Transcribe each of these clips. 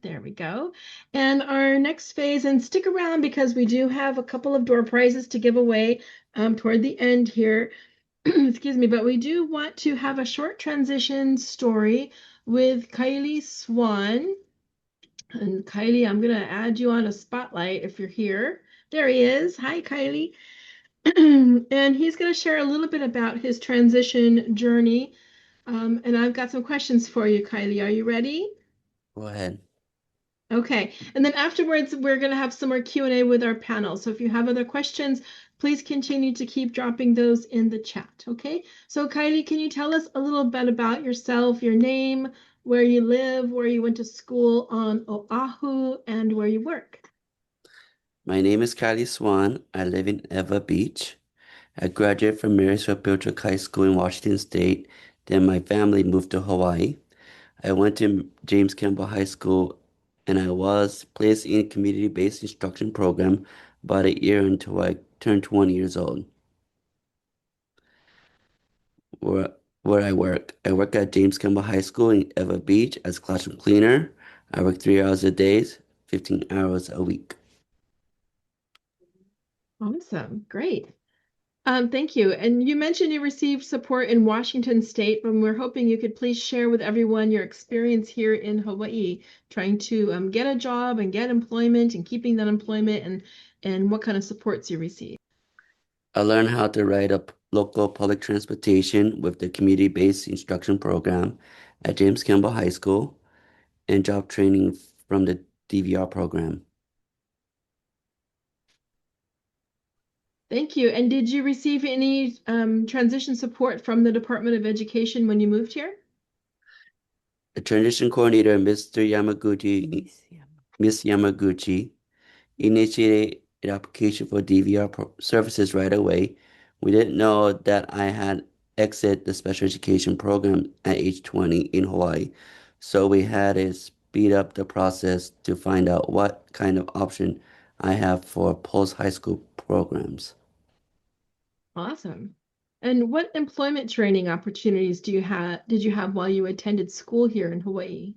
There we go. And our next phase, and stick around because we do have a couple of door prizes to give away toward the end here. Excuse me, but we do want to have a short transition story with Kaile Swan. And Kaile, I'm going to add you on a spotlight if you're here. There he is. Hi, Kaile. And he's going to share a little bit about his transition journey. And I've got some questions for you, Kaile. Are you ready? Go ahead. Okay, and then afterwards, we're going to have some more Q&A with our panel. So if you have other questions, please continue to keep dropping those in the chat, okay? So Kaile, can you tell us a little bit about yourself, your name, where you live, where you went to school on Oahu, and where you work? My name is Kaile Swan. I live in Eva Beach. I graduated from Marysville Pilchuck High School in Washington State. Then my family moved to Hawaii. I went to James Campbell High School and I was placed in a community-based instruction program about a year until I turned 20 years old. Where, where I work. I work at James Campbell High School in Eva Beach as classroom cleaner. I work 3 hours a day, 15 hours a week. Awesome, great. Thank you. And you mentioned you received support in Washington State, but we're hoping you could please share with everyone your experience here in Hawaii, trying to get a job and get employment and keeping that employment and what kind of supports you receive. I learned how to ride up local public transportation with the community-based instruction program at James Campbell High School and job training from the DVR program. Thank you. And did you receive any transition support from the Department of Education when you moved here? The transition coordinator, Miss Yamaguchi, initiated an application for DVR services right away. We didn't know that I had exited the special education program at age 20 in Hawaii, so we had to speed up the process to find out what kind of option I have for post-high school programs. Awesome. And what employment training opportunities did you have while you attended school here in Hawaii?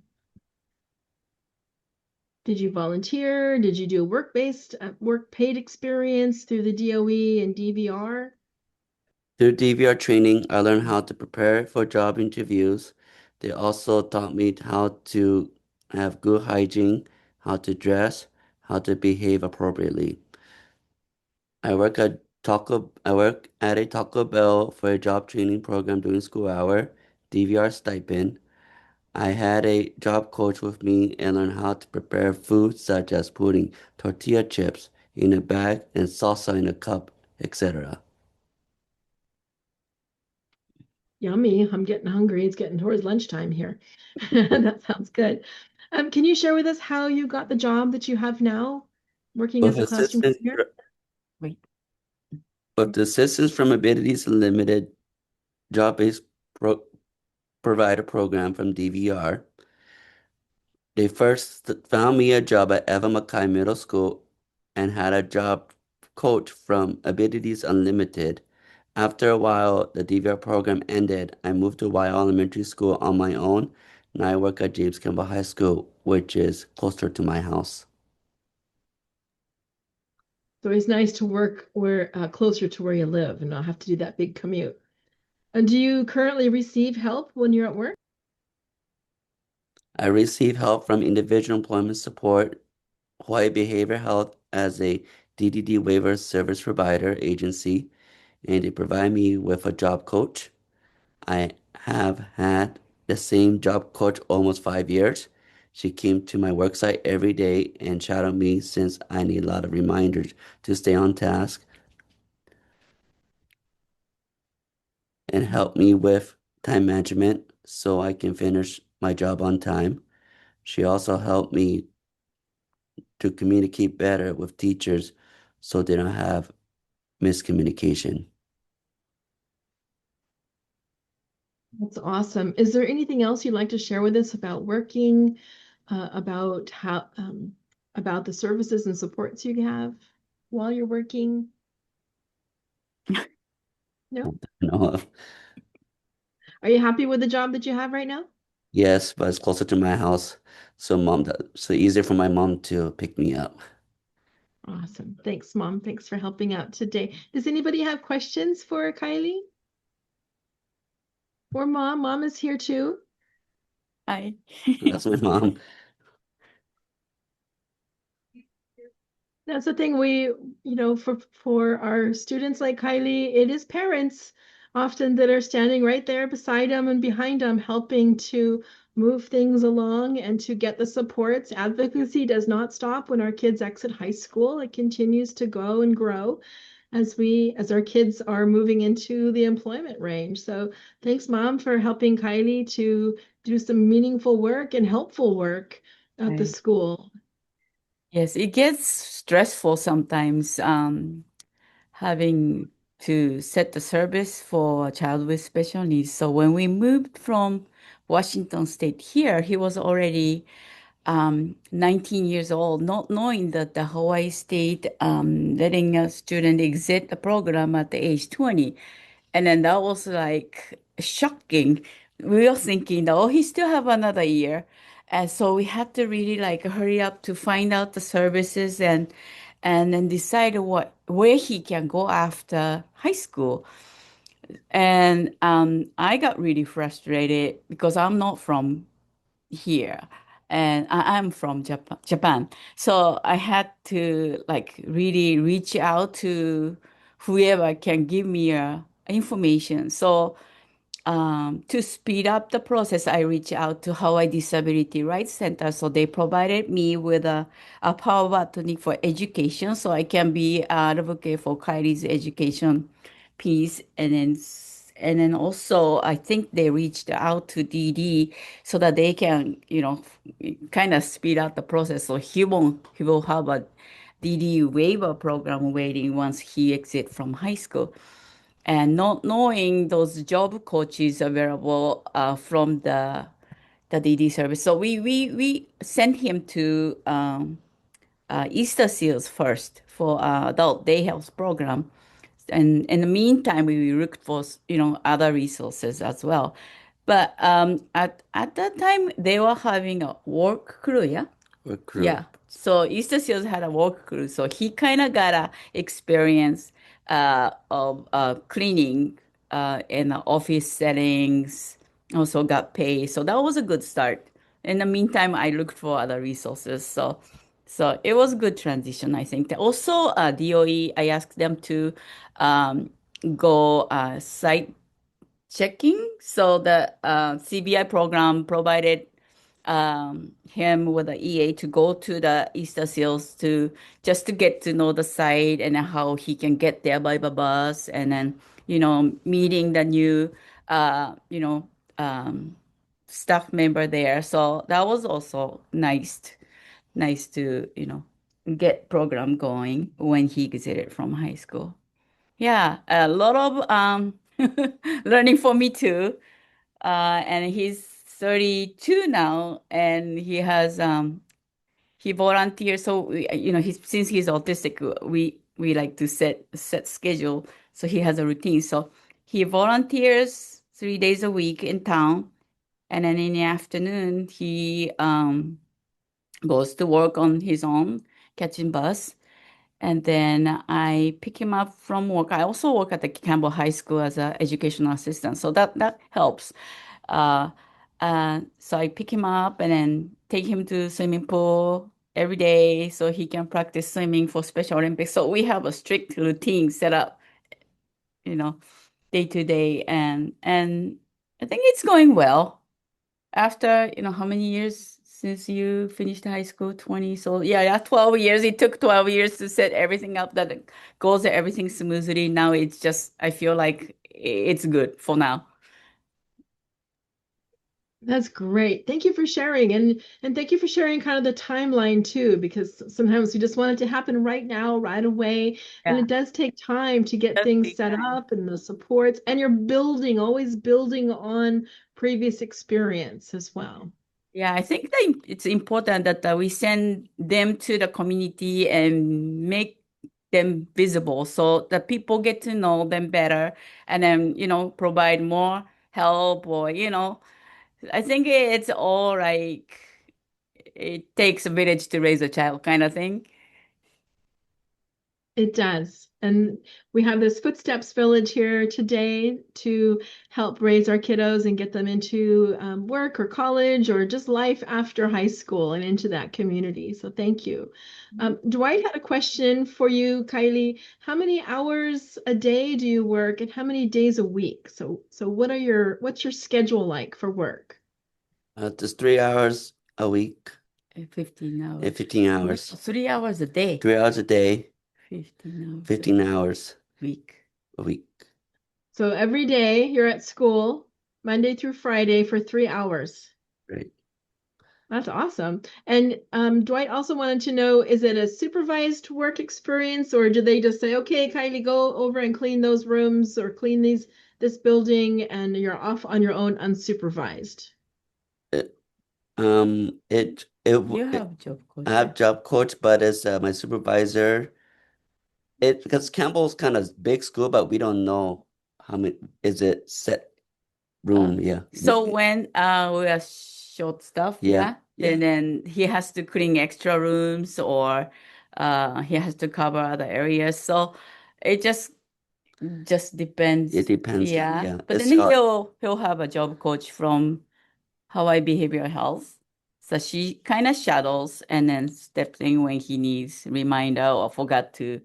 Did you volunteer? Did you do work-based, work paid experience through the DOE and DVR? Through DVR training, I learned how to prepare for job interviews. They also taught me how to have good hygiene, how to dress, how to behave appropriately. I work at a Taco Bell for a job training program during school hour, DVR stipend. I had a job coach with me and learned how to prepare food such as putting tortilla chips in a bag and salsa in a cup, etc. Yummy. I'm getting hungry. It's getting towards lunchtime here. That sounds good. Can you share with us how you got the job that you have now, working With as a classroom assistance, cleaner? Wait. with the assistance from Abilities Unlimited job-based pro provider program from DVR, they first found me a job at Eva Mackay Middle School and had a job coach from Abilities Unlimited. After a while, the DVR program ended. I moved to Weill Elementary School on my own. Now I work at James Campbell High School, which is closer to my house. So it's nice to work where closer to where you live and not have to do that big commute. And do you currently receive help when you're at work? I receive help from Individual Employment Support, Hawaii Behavioral Health as a DDD waiver service provider agency, and they provide me with a job coach. I have had the same job coach almost 5 years. She came to my worksite every day and shadowed me since I need a lot of reminders to stay on task and help me with time management so I can finish my job on time. She also helped me to communicate better with teachers so they don't have miscommunication. That's awesome. Is there anything else you'd like to share with us about working, about about the services and supports you have while you're working? No? No, Are you happy with the job that you have right now? yes, but it's closer to my house, so easier for my mom to pick me up. Awesome. Thanks, Mom. Thanks for helping out today. Does anybody have questions for Kylie or Mom? Mom is here too. Hi. That's my mom. That's the thing for our students like Kylie, it is parents often that are standing right there beside them and behind them, helping to move things along and to get the supports. Advocacy does not stop when our kids exit high school. It continues to go and grow as our kids are moving into the employment range. So thanks, Mom, for helping Kylie to do some meaningful work and helpful work at the Right. school. Yes, it gets stressful sometimes, having to set the service for a child with special needs. So when we moved from Washington State here, he was already 19 years old, not knowing that the Hawaii State letting a student exit the program at the age 20. And then that was like shocking. We were thinking, oh, he still have another year. And so we had to really like hurry up to find out the services and then decide where he can go after high school. And I got really frustrated because I'm not from here and I'm from Japan. So I had to like really reach out to whoever can give me information. So to speed up the process, I reached out to Hawaii Disability Rights Center. So they provided me with a power of attorney for education, so I can be an advocate for Kylie's education piece. And then also, I think they reached out to DD so that they can, kind of speed up the process. So he will have a DD waiver program waiting once he exit from high school and not knowing those job coaches available from the DD service. So we sent him to Easter Seals first for adult day health program. And in the meantime, we looked for other resources as well. But at that time, they were having a work crew, yeah. Or crew. Yeah. So Easter Seals had a work crew, so he kind of got a experience of cleaning in the office settings. Also got paid, so that was a good start. In the meantime, I looked for other resources, so it was a good transition, I think. Also, DOE, I asked them to um, go site checking. So the CBI program provided him with the EA to go to the Easter Seals to just to get to know the site and how he can get there by the bus, and then meeting the new uh, you know um, staff member there. So that was also nice to get program going when he exited from high school. Yeah, a lot of learning for me too. And he's 32 now, and he volunteers. So since he's autistic, we like to set schedule. So he has a routine. So he volunteers 3 days a week in town, and then in the afternoon he goes to work on his own, catching bus. And then I pick him up from work. I also work at the Campbell High School as an educational assistant, so that helps. Uh, so I pick him up and then take him to swimming pool every day so he can practice swimming for Special Olympics. So we have a strict routine set up, you know, day to day, and I think it's going well after, how many years since you finished high school? 20. So yeah, 12 years. It took 12 years to set everything up that it goes everything smoothly. Now it's just, I feel like it's good for now. That's great. Thank you for sharing and thank you for sharing kind of the timeline too, because sometimes we just want it to happen right now, right away. And Yeah, it does take time to get does things take set time. up and the supports, and you're always building on previous experience as well. Yeah, I think that it's important that we send them to the community and make them visible so that people get to know them better and then, provide more help or, I think it's all like it takes a village to raise a child kind of thing. It does. And we have this Footsteps Village here today to help raise our kiddos and get them into work or college or just life after high school and into that community. So thank you. Dwight had a question for you, Kylie. How many hours a day do you work and how many days a week? So what's your schedule like for work? Just 3 hours a week, 15 and hours. 15 hours. 3 hours a day. 3 hours a day, 15 hours 15 hours a week. a week. So every day you're at school, Monday through Friday for 3 hours. Right. That's awesome. And Dwight also wanted to know, is it a supervised work experience or do they just say, okay, Kylie, go over and clean those rooms or clean this building and you're off on your own unsupervised? It, You it have job coach. I have job coach, but as my supervisor, because Campbell's kind of big school, but we don't know how many is it set room. Yeah. So when we are short staff, Yeah. then he has to clean extra rooms or he has to cover other areas. So it just depends. It depends. Yeah. Yeah. But then It's hard he'll have a job coach from Hawaii Behavioral Health. So she kind of shadows and then steps in when he needs reminder or forgot to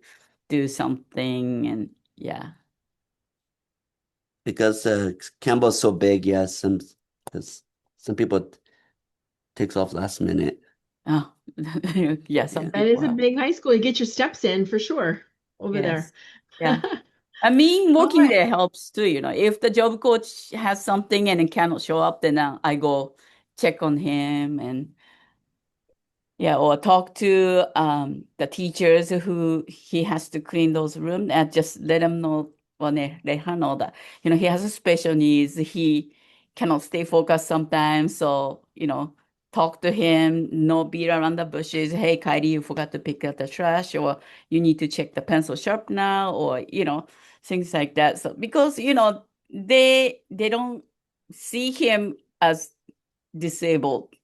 do something. And yeah. because Campbell's so big. Yeah. Some people takes off last minute. Oh, yeah, some Yeah. That is people a have. big high school. You get your steps in for sure over there. Yes. Yeah. I mean, All working right. there helps too, you know. If the job coach has something and it cannot show up, then I go check on him and yeah, or talk to the teachers who he has to clean those rooms and just let them know or let her know that, you know, he has a special needs. He cannot stay focused sometimes. So, you know, talk to him, no beat around the bushes. Hey, Kylie, you forgot to pick up the trash, or you need to check the pencil sharpener, or, you know, things like that. So because, you know, they don't see him as disabled